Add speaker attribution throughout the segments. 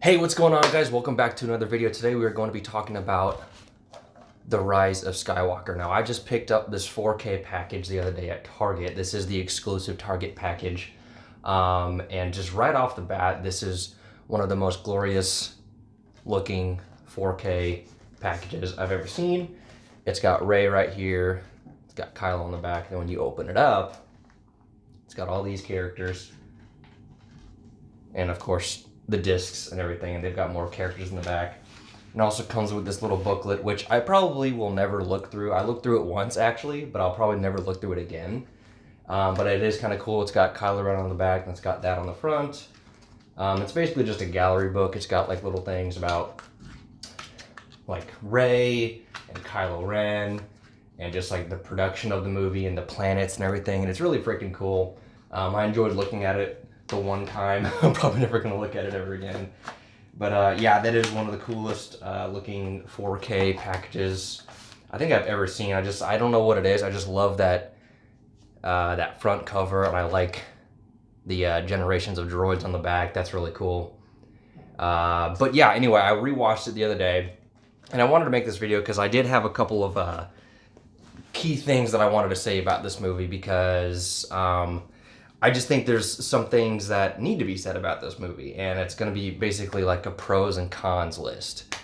Speaker 1: Hey, what's going on, guys? Welcome back to another video. Today we are going to be talking about The Rise of Skywalker. Now, I just picked up this 4K package the other day at Target. This is the exclusive Target package. And just right off the bat, this is one of the most glorious looking 4K packages I've ever seen. It's got Rey right here. It's got Kylo on the back. And when you open it up, it's got all these characters. And of course, the discs and everything, and they've got more characters in the back. And also comes with this little booklet, which I probably will never look through. I looked through it once, actually, but I'll probably never look through it again. But it is kind of cool. It's got Kylo Ren on the back, and it's got that on the front. It's basically just a gallery book. It's got like little things about like Rey and Kylo Ren, and just like the production of the movie and the planets and everything. And it's really freaking cool. I enjoyed looking at it the one time. I'm probably never going to look at it ever again. But yeah, that is one of the coolest looking 4K packages I think I've ever seen. I don't know what it is. I just love that that front cover, and I like the generations of droids on the back. That's really cool. But yeah, anyway, I rewatched it the other day, and I wanted to make this video because I did have a couple of key things that I wanted to say about this movie, because I just think there's some things that need to be said about this movie, and it's going to be basically like a pros and cons list.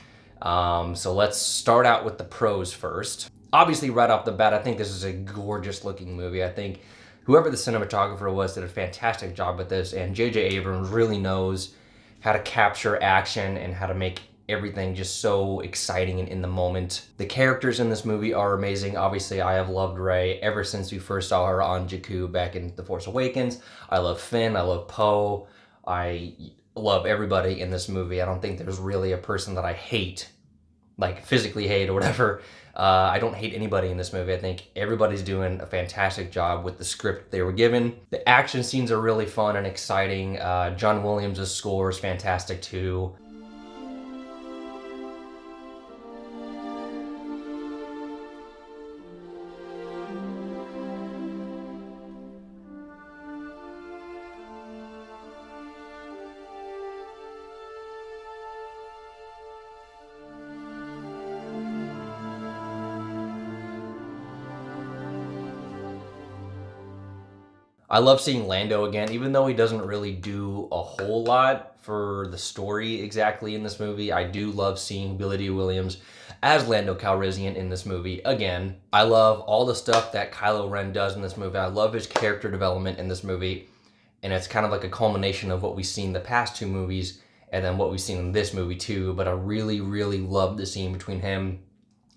Speaker 1: So let's start out with the pros first. Obviously, right off the bat, I think this is a gorgeous looking movie. I think whoever the cinematographer was did a fantastic job with this, and J.J. Abrams really knows how to capture action and how to make everything just so exciting and in the moment. The characters in this movie are amazing. Obviously, I have loved Rey ever since we first saw her on Jakku back in The Force Awakens. I love Finn, I love Poe, I love everybody in this movie. I don't think there's really a person that I hate, like physically hate or whatever. I don't hate anybody in this movie. I think everybody's doing a fantastic job with the script they were given. The action scenes are really fun and exciting. John Williams' score is fantastic too. I love seeing Lando again, even though he doesn't really do a whole lot for the story exactly in this movie. I do love seeing Billy Dee Williams as Lando Calrissian in this movie again. I love all the stuff that Kylo Ren does in this movie. I love his character development in this movie, and it's kind of like a culmination of what we've seen in the past two movies and then what we've seen in this movie too. But I really, really love the scene between him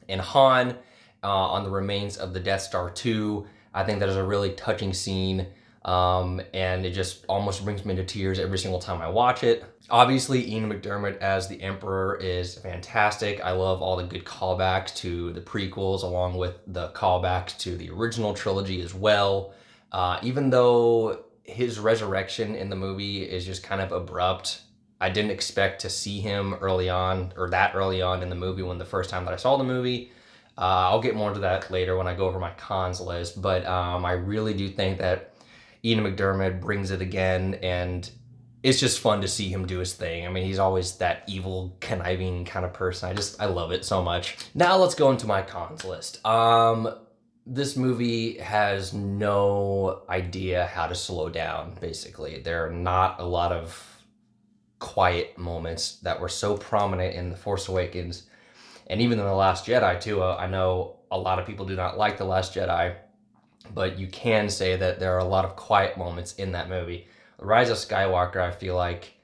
Speaker 1: and Han on the remains of the Death Star 2. I think that is a really touching scene. And it just almost brings me to tears every single time I watch it. Obviously, Ian McDiarmid as the Emperor is fantastic. I love all the good callbacks to the prequels, along with the callbacks to the original trilogy as well. Even though his resurrection in the movie is just kind of abrupt, I didn't expect to see him early on, or that early on in the movie, when the first time that I saw the movie. I'll get more into that later when I go over my cons list, but I really do think that Ian McDiarmid brings it again, and it's just fun to see him do his thing. I mean, he's always that evil, conniving kind of person. I love it so much. Now let's go into my cons list. This movie has no idea how to slow down, basically. There are not a lot of quiet moments that were so prominent in The Force Awakens, and even in The Last Jedi too. I know a lot of people do not like The Last Jedi, but you can say that there are a lot of quiet moments in that movie. The Rise of Skywalker, I feel like,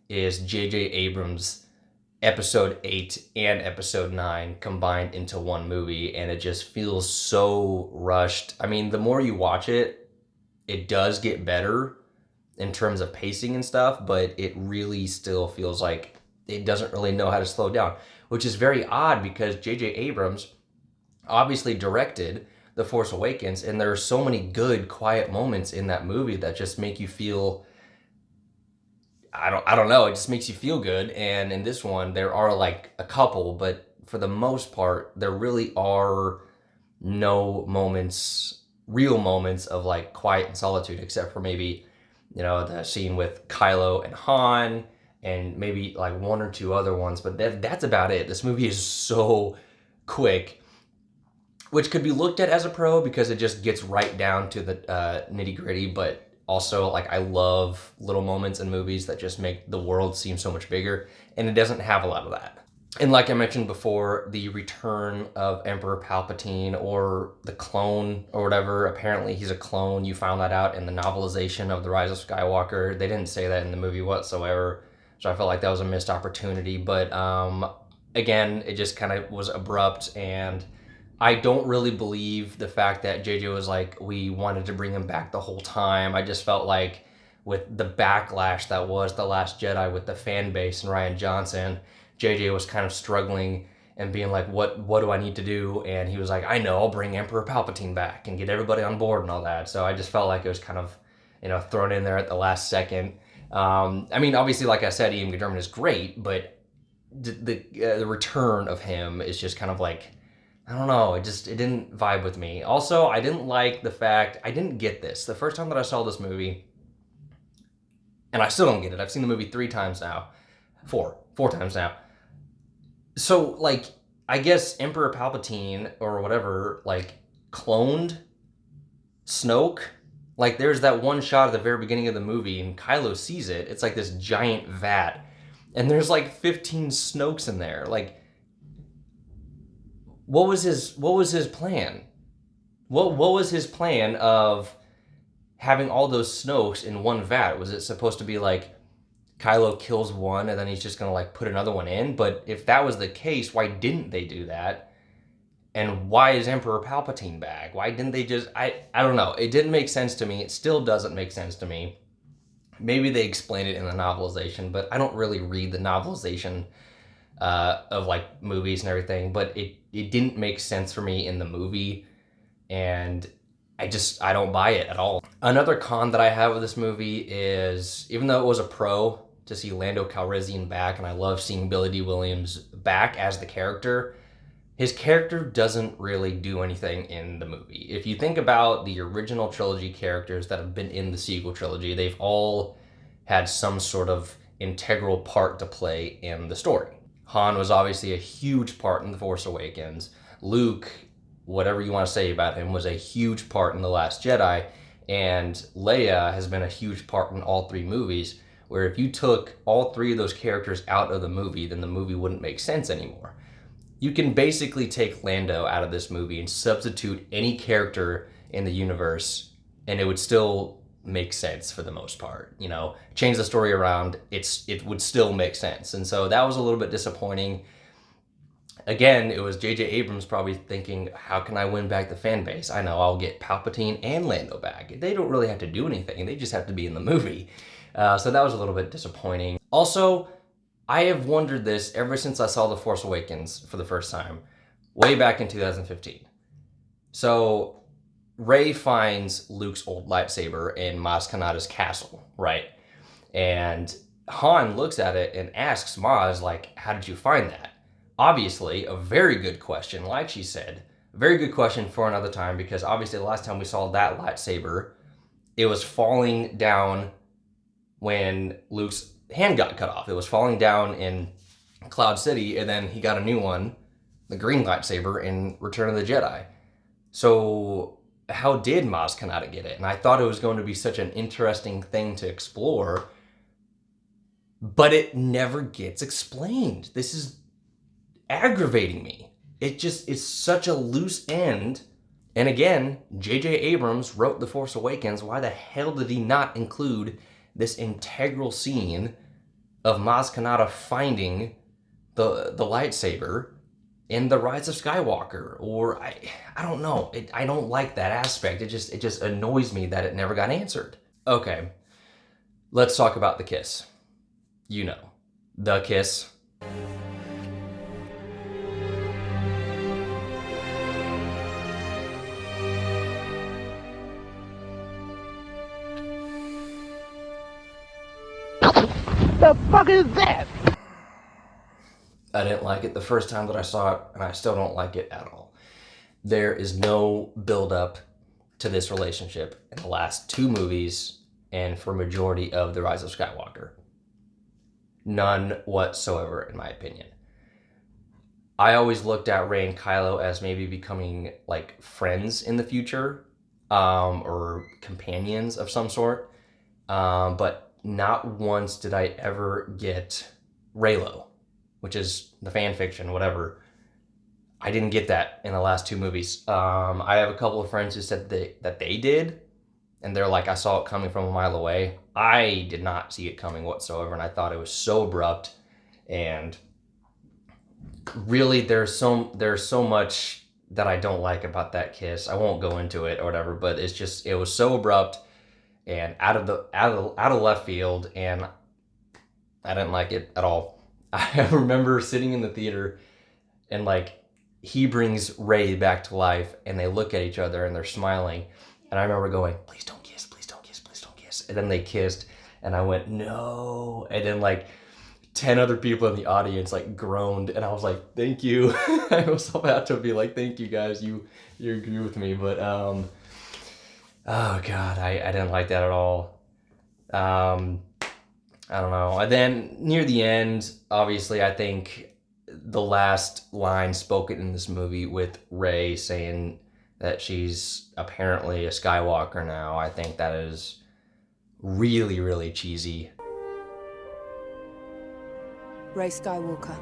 Speaker 1: is J.J. Abrams' Episode 8 and Episode 9 combined into one movie, and it just feels so rushed. I mean, the more you watch it, it does get better in terms of pacing and stuff, but it really still feels like it doesn't really know how to slow down, which is very odd because J.J. Abrams obviously directed The Force Awakens, and there are so many good quiet moments in that movie that just make you feel, I don't know, it just makes you feel good. And in this one, there are like a couple, but for the most part, there really are no moments, real moments of like quiet and solitude, except for maybe, you know, the scene with Kylo and Han, and maybe like one or two other ones, but that's about it. This movie is so quick, which could be looked at as a pro because it just gets right down to the nitty gritty, but also, like, I love little moments in movies that just make the world seem so much bigger, and it doesn't have a lot of that. And like I mentioned before, the return of Emperor Palpatine, or the clone or whatever, apparently he's a clone. You found that out in the novelization of The Rise of Skywalker. They didn't say that in the movie whatsoever, so I felt like that was a missed opportunity. But again, it just kind of was abrupt, and I don't really believe the fact that JJ was like, we wanted to bring him back the whole time. I just felt like with the backlash that was The Last Jedi with the fan base and Rian Johnson, JJ was kind of struggling and being like, what do I need to do? And he was like, I know, I'll bring Emperor Palpatine back and get everybody on board and all that. So I just felt like it was kind of, thrown in there at the last second. I mean, obviously, like I said, Ian McDiarmid is great, but the return of him is just kind of like, I don't know, it didn't vibe with me. Also, I didn't like the fact, I didn't get this. The first time that I saw this movie, and I still don't get it. I've seen the movie 3 times now. 4 times now. So, like, I guess Emperor Palpatine, or whatever, like, cloned Snoke. Like, there's that one shot at the very beginning of the movie, and Kylo sees it. It's like this giant vat. And there's like 15 Snokes in there. Like, what was his plan? What was his plan of having all those Snokes in one vat? Was it supposed to be like Kylo kills one and then he's just gonna like put another one in? But if that was the case, why didn't they do that? And why is Emperor Palpatine back? Why didn't they just, I don't know. It didn't make sense to me. It still doesn't make sense to me. Maybe they explain it in the novelization, but I don't really read the novelization of like movies and everything, but it didn't make sense for me in the movie, and I don't buy it at all. Another con that I have with this movie is, even though it was a pro to see Lando Calrissian back, and I love seeing Billy D. Williams back as the character, his character doesn't really do anything in the movie. If you think about the original trilogy characters that have been in the sequel trilogy, they've all had some sort of integral part to play in the story. Han was obviously a huge part in The Force Awakens. Luke, whatever you want to say about him, was a huge part in The Last Jedi. And Leia has been a huge part in all 3 movies, where if you took all 3 of those characters out of the movie, then the movie wouldn't make sense anymore. You can basically take Lando out of this movie and substitute any character in the universe, and it would still make sense for the most part. Change the story around, it would still make sense. And so that was a little bit disappointing. Again, it was J.J. Abrams probably thinking, how can I win back the fan base? I know, I'll get Palpatine and Lando back. They don't really have to do anything. They just have to be in the movie. So that was a little bit disappointing. Also, I have wondered this ever since I saw The Force Awakens for the first time, way back in 2015. So Rey finds Luke's old lightsaber in Maz Kanata's castle, right? And Han looks at it and asks Maz, like, how did you find that? Obviously, a very good question, like she said. A very good question for another time, because obviously the last time we saw that lightsaber, it was falling down when Luke's hand got cut off. It was falling down in Cloud City, and then he got a new one, the green lightsaber, in Return of the Jedi. So how did Maz Kanata get it? And I thought it was going to be such an interesting thing to explore, but it never gets explained. This is aggravating me. It's such a loose end. And again, J.J. Abrams wrote The Force Awakens. Why the hell did he not include this integral scene of Maz Kanata finding the lightsaber in The Rise of Skywalker? Or I don't know. I don't like that aspect. It just annoys me that it never got answered. Okay, let's talk about the kiss. The kiss.
Speaker 2: The fuck is that?
Speaker 1: I didn't like it the first time that I saw it, and I still don't like it at all. There is no build-up to this relationship in the last 2 movies and for majority of The Rise of Skywalker. None whatsoever, in my opinion. I always looked at Rey and Kylo as maybe becoming like friends in the future, or companions of some sort. But not once did I ever get Reylo, which is the fan fiction, whatever. I didn't get that in the last two movies. I have a couple of friends who said that they did, and they're like, I saw it coming from a mile away. I did not see it coming whatsoever, and I thought it was so abrupt. And really, there's so much that I don't like about that kiss. I won't go into it or whatever, but it was so abrupt and out of left field, and I didn't like it at all. I remember sitting in the theater, and like, he brings Rey back to life, and they look at each other and they're smiling, and I remember going, please don't kiss, please don't kiss, please don't kiss. And then they kissed, and I went, no. And then like 10 other people in the audience like groaned, and I was like, thank you. I was about to be like, thank you guys, you agree with me. But oh god, I didn't like that at all. I don't know. And then near the end, obviously, I think the last line spoken in this movie with Rey saying that she's apparently a Skywalker now, I think that is really, really cheesy.
Speaker 3: Rey Skywalker.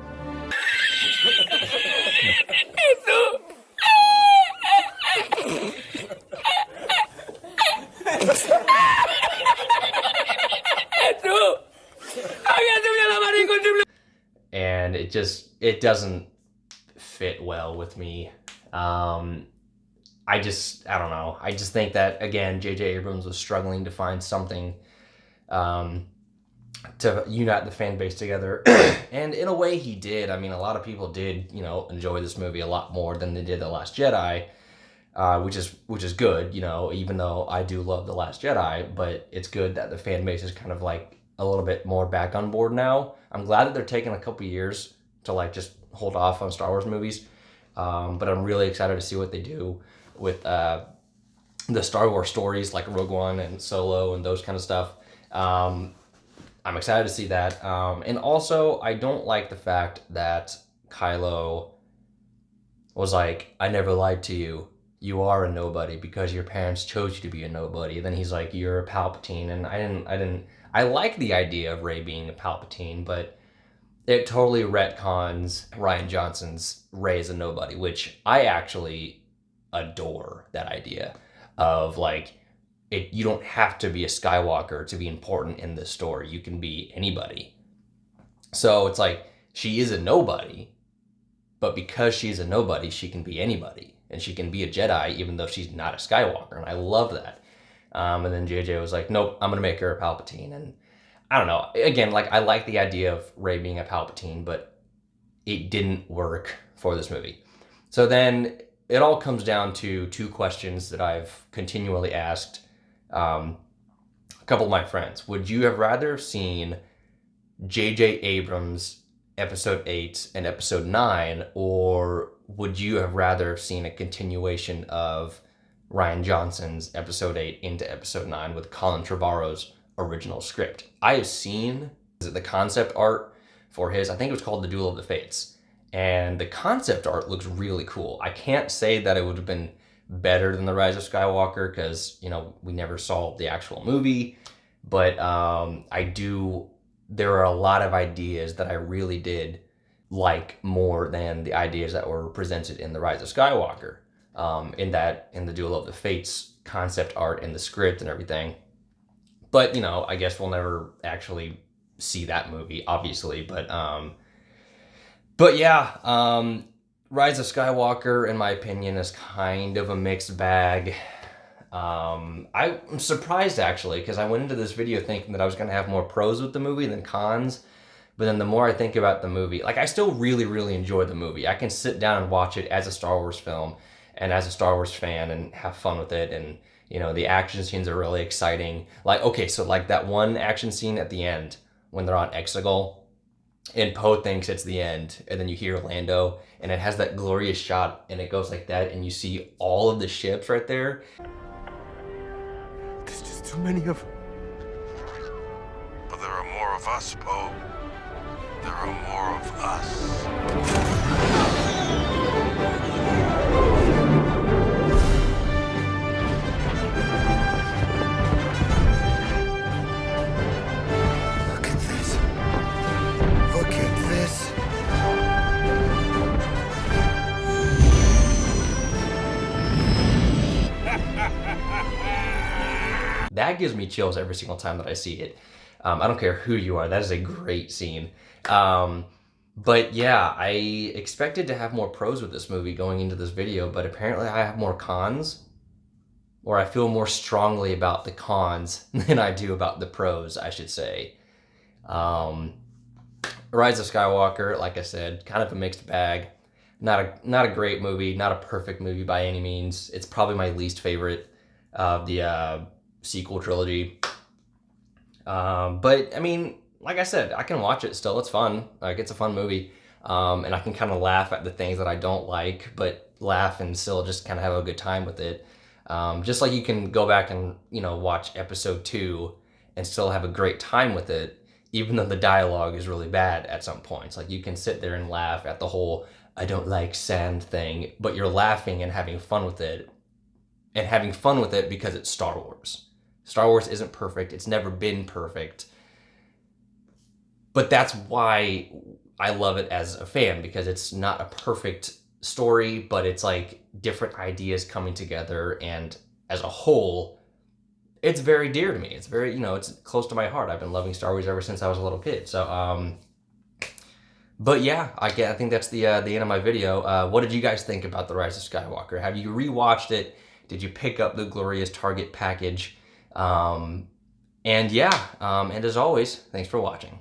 Speaker 1: And it doesn't fit well with me. I don't know. I just think that, again, J.J. Abrams was struggling to find something to unite the fan base together. And in a way he did. I mean, a lot of people did, enjoy this movie a lot more than they did The Last Jedi, which is good, even though I do love The Last Jedi, but it's good that the fan base is kind of like a little bit more back on board now. I'm glad that they're taking a couple years to like just hold off on Star Wars movies. But I'm really excited to see what they do with the Star Wars stories like Rogue One and Solo and those kind of stuff. I'm excited to see that. And also, I don't like the fact that Kylo was like, I never lied to you. You are a nobody because your parents chose you to be a nobody. And then he's like, you're a Palpatine. And I like the idea of Rey being a Palpatine, but it totally retcons Rian Johnson's Rey as a nobody, which I actually adore that idea of like, you don't have to be a Skywalker to be important in this story. You can be anybody. So it's like, she is a nobody, but because she's a nobody, she can be anybody. And she can be a Jedi even though she's not a Skywalker. And I love that. And then JJ was like, nope, I'm going to make her a Palpatine. And I don't know. Again, like, I like the idea of Rey being a Palpatine, but it didn't work for this movie. So then it all comes down to two questions that I've continually asked a couple of my friends. Would you have rather seen J.J. Abrams' Episode 8 and Episode 9, or would you have rather seen a continuation of Rian Johnson's Episode 8 into Episode 9 with Colin Trevorrow's original script? I have seen the concept art for his, I think it was called The Duel of the Fates, and the concept art looks really cool. I can't say that it would have been better than The Rise of Skywalker because, we never saw the actual movie, but there are a lot of ideas that I really did like more than the ideas that were presented in The Rise of Skywalker, in The Duel of the Fates concept art and the script and everything. But, I guess we'll never actually see that movie, obviously, but yeah, Rise of Skywalker, in my opinion, is kind of a mixed bag. I'm surprised, actually, because I went into this video thinking that I was going to have more pros with the movie than cons. But then the more I think about the movie, like, I still really, really enjoy the movie. I can sit down and watch it as a Star Wars film and as a Star Wars fan and have fun with it. And, the action scenes are really exciting. Like, okay, so like that one action scene at the end when they're on Exegol, and Poe thinks it's the end, and then you hear Lando, and it has that glorious shot, and it goes like that, and you see all of the ships right there.
Speaker 4: There's just too many of them.
Speaker 5: But there are more of us, Poe.
Speaker 4: there are more of us. Look at this. Look at this.
Speaker 1: That gives me chills every single time that I see it. I don't care who you are. That is a great scene. But yeah, I expected to have more pros with this movie going into this video, but apparently I have more cons, or I feel more strongly about the cons than I do about the pros, I should say. Rise of Skywalker, like I said, kind of a mixed bag. Not a great movie, not a perfect movie by any means. It's probably my least favorite of the sequel trilogy. But I mean, like I said, I can watch it still. It's fun. Like, it's a fun movie. And I can kind of laugh at the things that I don't like, but laugh and still just kind of have a good time with it. Just like you can go back and, watch episode 2 and still have a great time with it, even though the dialogue is really bad at some points. Like, you can sit there and laugh at the whole I don't like sand thing, but you're laughing and having fun with it. And having fun with it because it's Star Wars. Star Wars isn't perfect. It's never been perfect. But that's why I love it as a fan, because it's not a perfect story, but it's like different ideas coming together, and as a whole, it's very dear to me. It's very, it's close to my heart. I've been loving Star Wars ever since I was a little kid. So, but yeah, I think that's the end of my video. What did you guys think about The Rise of Skywalker? Have you rewatched it? Did you pick up the glorious Target package? And yeah, and as always, thanks for watching.